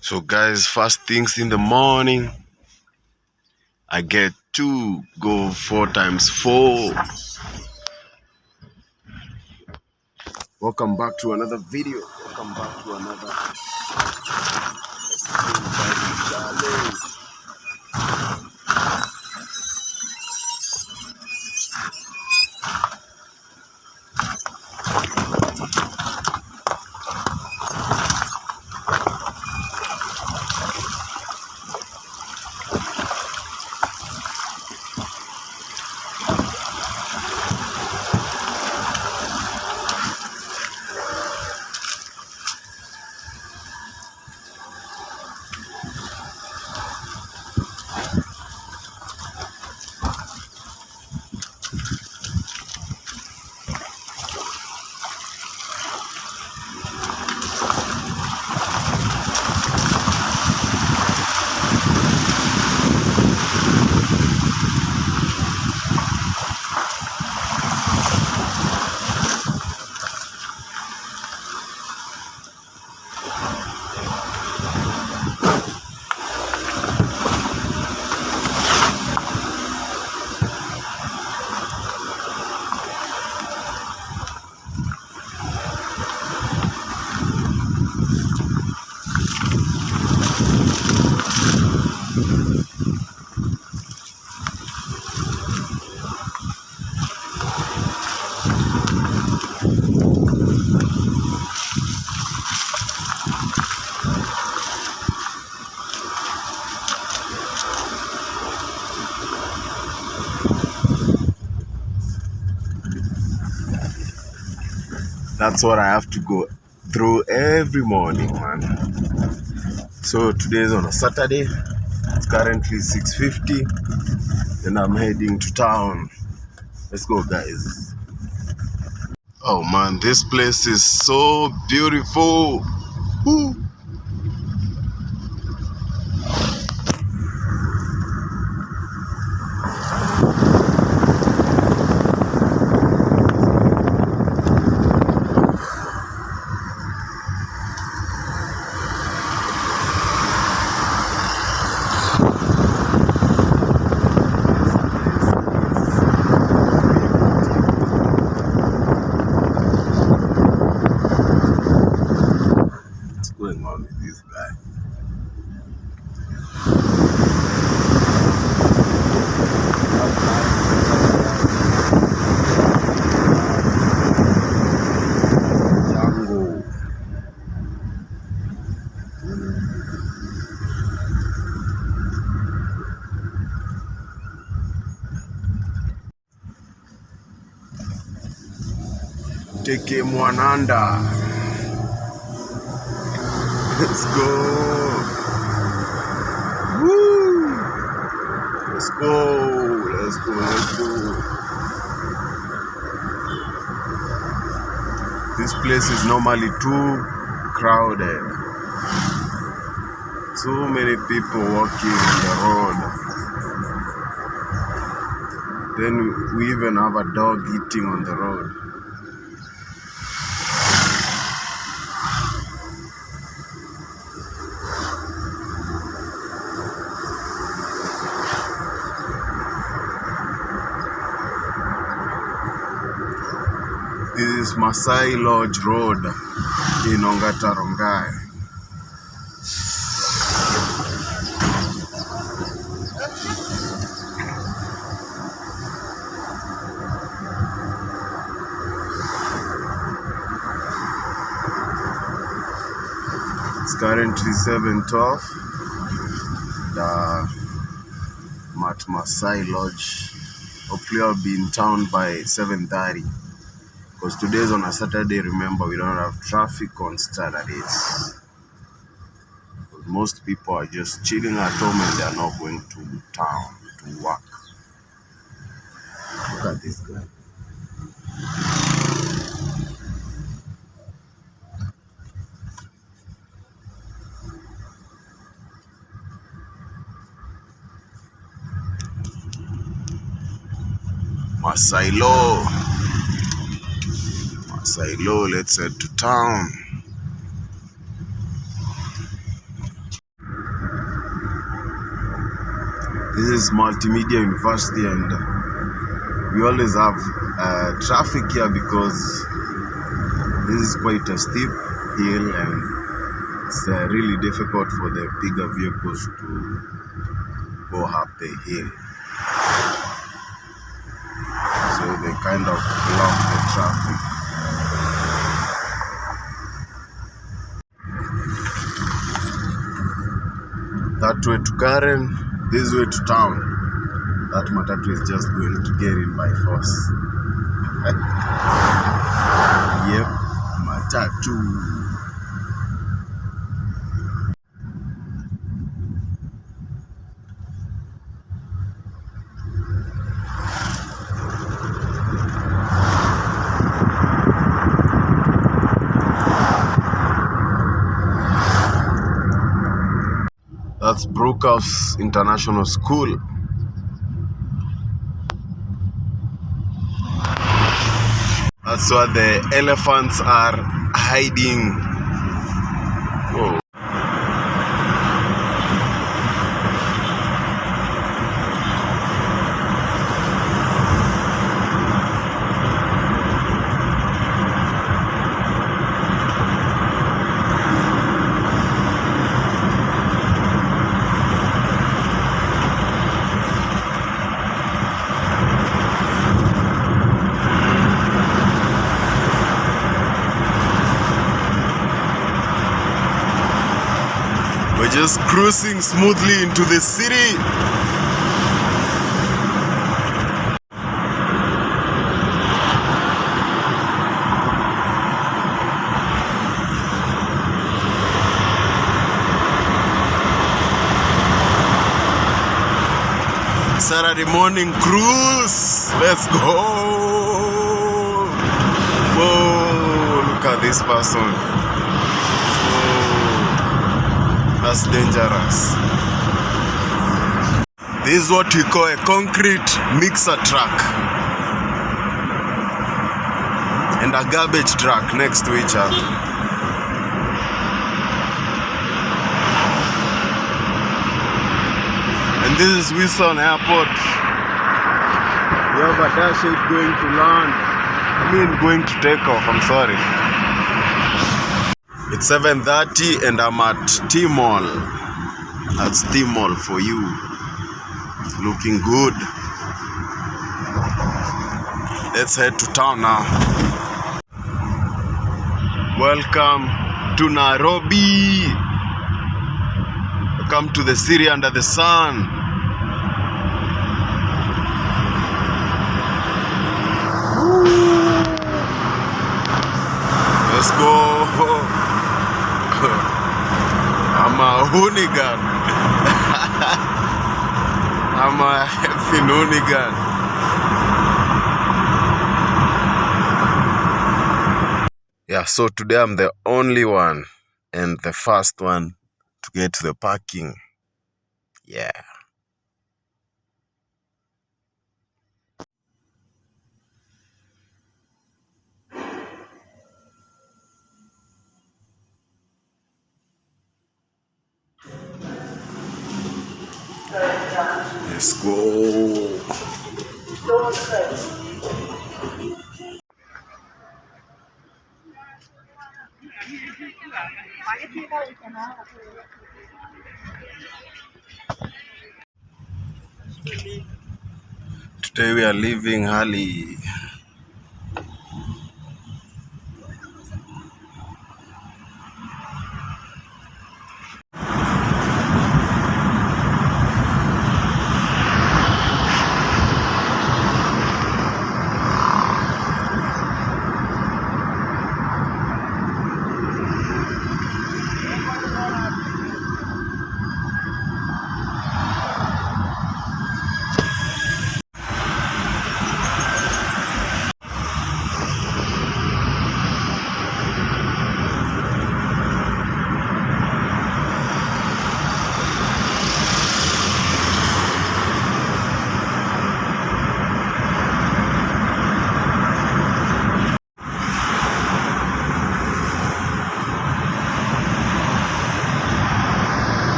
So guys, first things in the morning, I get to go 4 times 4. Welcome back to another video. Welcome back to another challenge. That's what I have to go through every morning, man. So today is on a Saturday. It's currently 6:50 and I'm heading to town. Let's go, guys. Oh man, this place is so beautiful. Woo. What's going on with this guy? Jungle. Take Mwananda. Let's go. Woo. Let's go. Let's go. Let's go. This place is normally too crowded. Too many people walking on the road. Then we even have a dog eating on the road. This is Masai Lodge Road in Ongata Rongai. It's currently 7:12. I'm at Masai Lodge. Hopefully I'll be in town by 7:30. Because today is on a Saturday, remember, we don't have traffic on Saturdays. Most people are just chilling at home and they are not going to town to work. Look at this guy. Masailo. Masailo, let's head to town. This is Multimedia University, and we always have traffic here because this is quite a steep hill and it's really difficult for the bigger vehicles to go up the hill. So they kind of block the traffic. That way to Karen, this way to town. That matatu is just going to get in by force. Yep, matatu. That's Brookhouse International School. That's where the elephants are hiding. Whoa. We're just cruising smoothly into the city. Saturday morning cruise. Let's go. Whoa, look at this person. That's dangerous. This is what we call a concrete mixer truck and a garbage truck next to each other. And this is Wilson Airport. We have a dash 8 going to land. Going to take off, I'm sorry. It's 7:30 and I'm at T-Mall. That's T-Mall for you. Looking good. Let's head to town now. Welcome to Nairobi. Welcome to the city under the sun. Let's go. I'm a hoonigan. I'm a effing hoonigan. Yeah, so today I'm the only one and the first one to get to the parking. Yeah. Let's go. Today we are leaving early.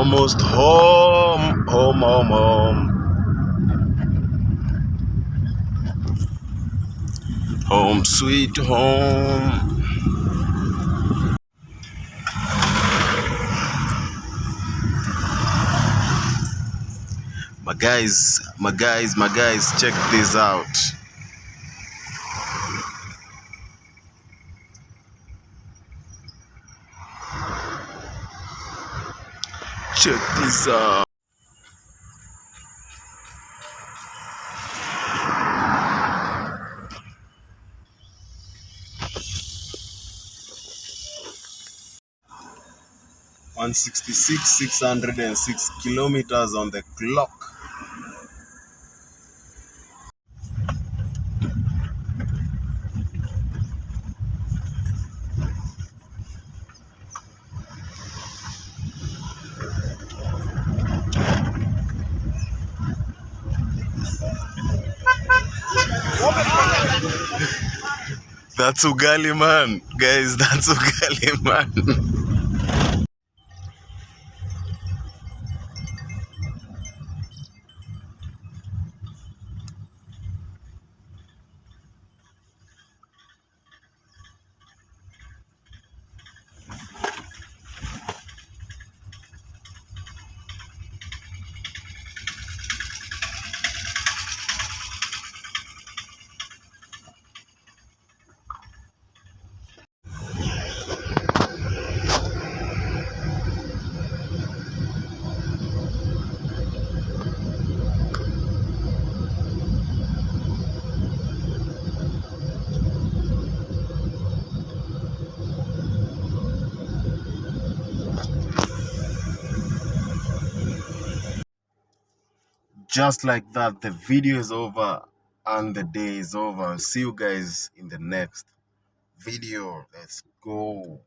Almost home, home, home, home. Home sweet home. My guys, check this out. Check this out. 166, 606 kilometers on the clock. That's ugali, man. Guys, that's ugali, man. Just like that, the video is over and the day is over. I'll see you guys in the next video. Let's go.